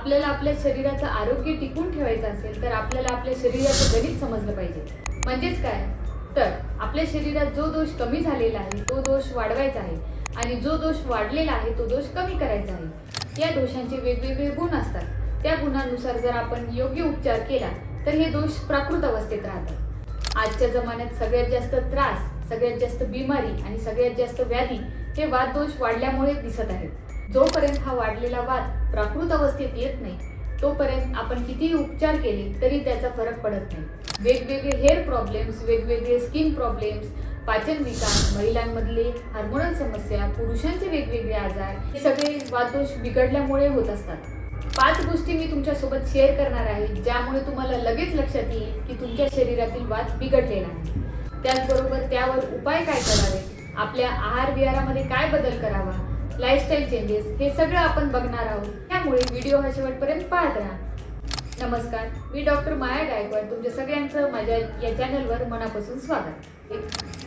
आपल्याला आपल्या शरीराचं आरोग्य टिकून ठेवायचं असेल तर आपल्याला आपल्या शरीराचं गणित समजलं पाहिजे. म्हणजेच काय, तर आपल्या शरीरात जो दोष कमी झालेला आहे तो दोष वाढवायचा आहे आणि जो दोष वाढलेला आहे तो दोष कमी करायचा आहे. या दोषांचे वेगवेगळे गुण असतात. त्या गुणांनुसार जर आपण योग्य उपचार केला तर हे दोष प्राकृत अवस्थेत राहतात. आजच्या जमान्यात सगळ्यात जास्त त्रास, सगळ्यात जास्त बिमारी आणि सगळ्यात जास्त व्याधी हे वात दोष वाढल्यामुळे दिसत आहेत. जोपर्यंत हा वाढलेला वात प्राकृत अवस्थेत येत नाही तोपर्यंत आपण कितीही उपचार केले तरी त्याचा फरक पडत नाही. वेगवेगळे हेअर प्रॉब्लेम्स, वेगवेगळे स्किन प्रॉब्लेम्स, पाचन विकार, महिलांमधले हार्मोनल समस्या, पुरुषांचे वेगवेगळे आजार हे सगळे वातदोष बिघडल्यामुळे होत असतात. 5 गोष्टी मी तुमच्यासोबत शेअर करणार आहे ज्यामुळे तुम्हाला लगेच लक्षात येईल की तुमच्या शरीरातील वात बिघडलेला आहे. त्याचबरोबर त्यावर उपाय काय करावे, आपल्या आहार विहारामध्ये काय बदल करावा, लाईफस्टाईल चेंजेस हे सगळं आपण बघणार आहोत. त्यामुळे व्हिडिओ हा शेवटपर्यंत पाहत राहा. नमस्कार, मी डॉक्टर माया गायकवाड. तुमच्या सगळ्यांचं माझ्या या चॅनलवर मनापासून स्वागत.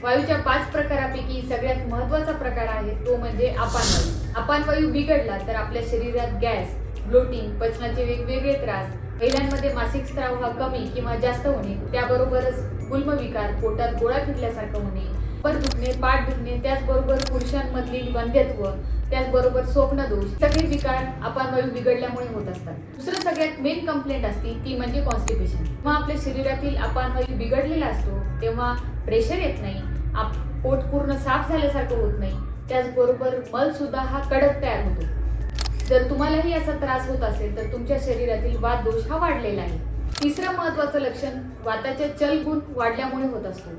वायूच्या 5 प्रकारापैकी सगळ्यात महत्त्वाचा प्रकार आहे तो म्हणजे अपानवायू. अपानवायू बिघडला तर आपल्या शरीरात गॅस, ब्लोटिंग, पचनाचे वेगवेगळे त्रास, महिलांमध्ये मासिक स्त्राव हा कमी किंवा जास्त होणे, त्याबरोबरच गुल्मविकार, पोटात गोळा फिरल्यासारखं होणे, कंबर दुखणे, पाठ दुखणे, त्याचबरोबर पुरुषांमधील वंध्यत्व, त्याचबरोबर स्वप्नदोष, सगळे विकार अपानवायू बिघडल्यामुळे होत असतात. दुसरं सगळ्यात मेन कंप्लेंट असते ती म्हणजे कॉन्स्टिपेशन. जेव्हा आपल्या शरीरातील अपानवायू बिघडलेला असतो तेव्हा प्रेशर येत नाही, पोट पूर्ण साफ झाल्यासारखं होत नाही, त्याचबरोबर मल सुद्धा हा कडक तयार होतो. जर तुम्हालाही असा त्रास होत असेल तर तुमच्या शरीरातील वात दोष हा वाढलेला आहे. तिसरं महत्त्वाचं लक्षण वाताच्या चलगुण वाढल्यामुळे होत असतो.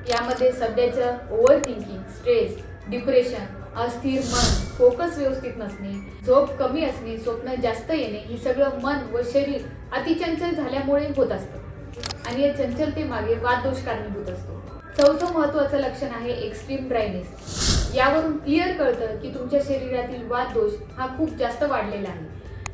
यामध्ये सध्याचं ओव्हर थिंकिंग, स्ट्रेस, डिप्रेशन, अस्थिर मन, फोकस व्यवस्थित नसणे, झोप कमी असणे, स्वप्न जास्त येणे, हे सगळं मन व शरीर अतिचंचल झाल्यामुळे होत असतं आणि या चंचलतेमागे वातदोष कारणीभूत असतो. चौथं महत्त्वाचं लक्षण आहे एक्स्ट्रीम ड्रायनेस. यावरून क्लिअर कळतं की तुमच्या शरीरातील वातदोष हा खूप जास्त वाढलेला आहे.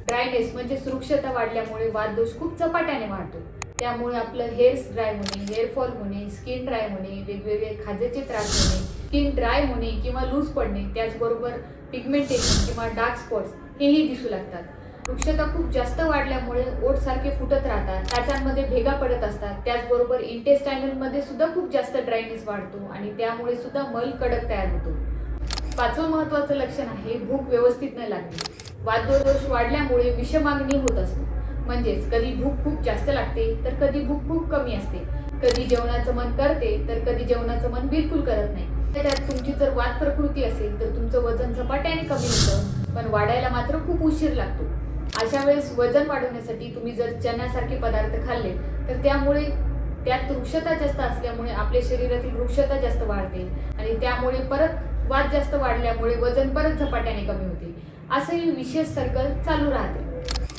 ड्रायनेस म्हणजे सुरक्षता वाढल्यामुळे वातदोष खूप झपाट्याने वाढतो. त्यामुळे आपलं हेअर्स ड्राय होणे, हेअरफॉल होणे, स्किन ड्राय होणे, वेगवेगळे खाजेचे त्रास होणे, स्किन ड्राय होणे किंवा लूज पडणे, त्याचबरोबर पिगमेंटेशन किंवा डार्क स्पॉट्स हेही दिसू लागतात. वृक्षता खूप जास्त वाढल्यामुळे ओठ सारखे फुटत राहतात, टाचांमध्ये भेगा पडत असतात, त्याचबरोबर इंटेस्टायनलमध्ये सुद्धा खूप जास्त ड्रायनेस वाढतो आणि त्यामुळे सुद्धा मल कडक तयार होतो. 5वं महत्त्वाचं लक्षण आहे भूक व्यवस्थित न लागणे. वातदोष वाढल्यामुळे विषमागणी होत असते. म्हणजेच कधी भूक खूप जास्त लागते तर कधी भूक खूप कमी असते, कधी जेवणाचं मन करते तर कधी जेवणाचं मन बिलकुल करत नाही. त्यात तुमची जर वात प्रकृती असेल तर तुमचं वजन झपाट्याने कमी होतं पण वाढायला मात्र खूप उशीर लागतो. अशा वेळेस वजन वाढवण्यासाठी तुम्ही जर चण्यासारखे पदार्थ खाल्ले तर त्यामुळे त्यात वृक्षता जास्त असल्यामुळे आपल्या शरीरातील वृक्षता जास्त वाढते आणि त्यामुळे परत वात जास्त वाढल्यामुळे वजन परत झपाट्याने कमी होते. असंही विशेष सर्कल चालू राहते.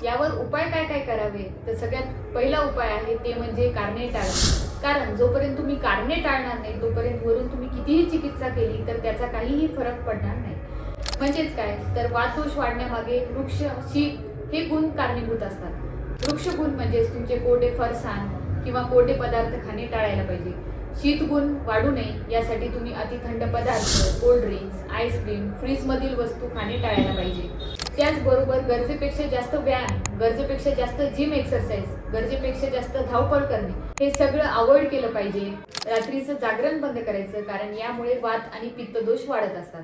यावर उपाय काय काय करावे, तर सगळ्यात पहिला उपाय आहे ते म्हणजे कारणे टाळणे. कारण जोपर्यंत तुम्ही कारणे टाळणार नाही तोपर्यंत वरून तुम्ही कितीही चिकित्सा केली तर त्याचा काहीही फरक पडणार नाही. म्हणजेच काय, तर वातदोष वाढण्यामागे वृक्ष, शीत हे गुण कारणीभूत असतात. वृक्षगुण म्हणजेच तुमचे कोरडे फरसाण किंवा कोरडे पदार्थ खाणे टाळायला पाहिजे. शीतगुण वाढू नये यासाठी तुम्ही अतिथंड पदार्थ, कोल्ड ड्रिंक्स, आईस्क्रीम, फ्रीजमधील वस्तू खाणे टाळायला पाहिजे. त्याचबरोबर गरजेपेक्षा जास्त व्यायाम, गरजेपेक्षा जास्त जिम एक्सरसाइज, गरजेपेक्षा जास्त धावपळ करणे हे सगळं अवॉइड केलं पाहिजे. रात्रीचं जागरण बंद करायचं कारण यामुळे वात आणि पित्तदोष वाढत असतात.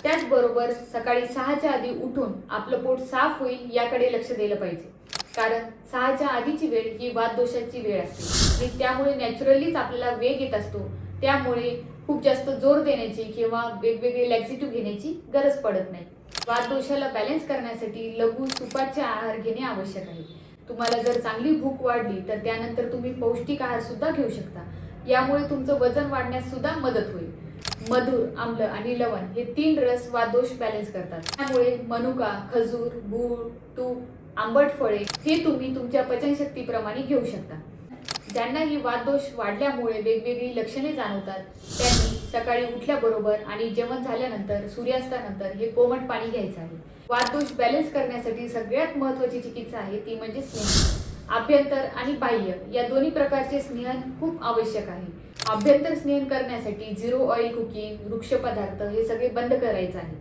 त्याचबरोबर सकाळी 6च्या आधी उठून आपलं पोट साफ होईल याकडे लक्ष दिलं पाहिजे. कारण 6च्या आधीची वेळ ही वातदोषाची वेळ असते आणि त्यामुळे नॅचरलीच आपल्याला वेग येत असतो. त्यामुळे खूप जास्त जोर देण्याची किंवा वेगवेगळे लॅक्झेटिव्ह घेण्याची गरज पडत नाही. वातदोषाला बॅलन्स करण्यासाठी लघु सुपाच्य आहार घेणे आवश्यक आहे. तुम्हाला जर चांगली भूक वाढली तर त्यानंतर तुम्ही पौष्टिक आहार सुद्धा घेऊ शकता. यामुळे तुमचं वजन वाढण्यास सुद्धा मदत होईल. मधुर, आम्ल आणि लवण हे 3 रस वातदोष बॅलन्स करतात. त्यामुळे मनुका, खजूर, गूळ, तूप, आंबट फळे हे तुम्ही तुमच्या पचनशक्तीप्रमाणे घेऊ शकता. ज्यांना ही वातदोष वाढल्यामुळे वेगवेगळी लक्षणे जाणवतात त्यांनी सकाळी उठल्याबरोबर आणि जेवण झाल्यानंतर सूर्यास्तानंतर हे कोमट पाणी घ्यायचं आहे. वातदोष बॅलन्स करण्यासाठी सगळ्यात महत्त्वाची चिकित्सा आहे ती म्हणजे स्नेहन. आभ्यंतर आणि बाह्य या दोन्ही प्रकारचे स्नेहन खूप आवश्यक आहे. आभ्यंतर स्नेहन करण्यासाठी झिरो ऑइल कुकिंग, वृक्ष पदार्थ हे सगळे बंद करायचं आहे.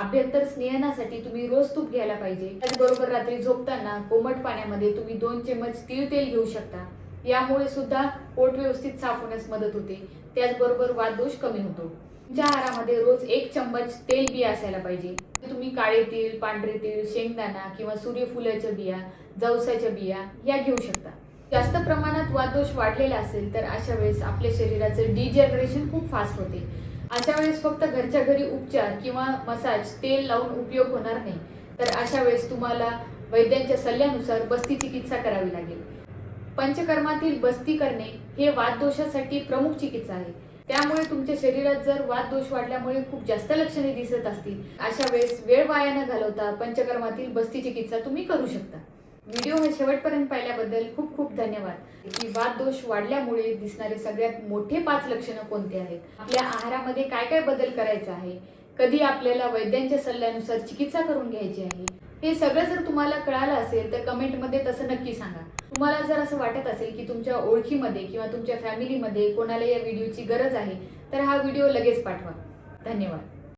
आभ्यंतर स्नेहनासाठी तुम्ही रोज तूप घ्यायला पाहिजे. त्याचबरोबर रात्री झोपताना कोमट पाण्यामध्ये तुम्ही 2 चम्मच तीळ तेल घेऊ शकता. यामुळे सुद्धा पोट व्यवस्थित साफ होण्यास मदत होते. त्याचबरोबर वातदोष कमी होतो. तुमच्या आहारामध्ये रोज 1 चम्मच तेल बिया असायला पाहिजे. तुम्ही काळे तीळ, पांढरे तीळ, शेंगदाणा किंवा सूर्यफुलाच्या बिया, जवसाच्या बिया या घेऊ शकता. जास्त प्रमाणात वातदोष वाढलेला असेल तर अशा वेळेस आपल्या शरीराचं डिजनरेशन खूप फास्ट होते. अशा वेळेस फक्त घरच्या घरी उपचार किंवा मसाज, तेल लावून उपयोग होणार नाही. तर अशा वेळेस तुम्हाला वैद्यांच्या सल्ल्यानुसार बस्ती चिकित्सा करावी लागेल. पंचकर्मातील बस्ती करणे हे वातदोषासाठी प्रमुख चिकित्सा आहे. त्यामुळे तुमच्या शरीरात जर वातदोष वाढल्यामुळे खूप जास्त लक्षणे दिसत असतील, अशा वेळेस वेळ वाया न घालवता पंचकर्मातील बस्ती चिकित्सा तुम्ही करू शकता. व्हिडिओ हा शेवटपर्यंत पाहिल्याबद्दल खूप खूप धन्यवाद. की वातदोष वाढल्यामुळे दिसणारे सगळ्यात मोठे 5 लक्षणं कोणते आहेत, आपल्या आहारामध्ये काय काय बदल करायचा आहे, कधी आपल्याला वैद्यांच्या सल्ल्यानुसार चिकित्सा करून घ्यायची आहे, हे सगळं जर तुम्हाला कळालं असेल तर कमेंटमध्ये तसं नक्की सांगा. तुम्हाला जर असं वाटत असेल की तुमच्या ओळखीमध्ये किंवा तुमच्या फॅमिलीमध्ये कोणाला या व्हिडिओची गरज आहे तर हा व्हिडिओ लगेच पाठवा. धन्यवाद.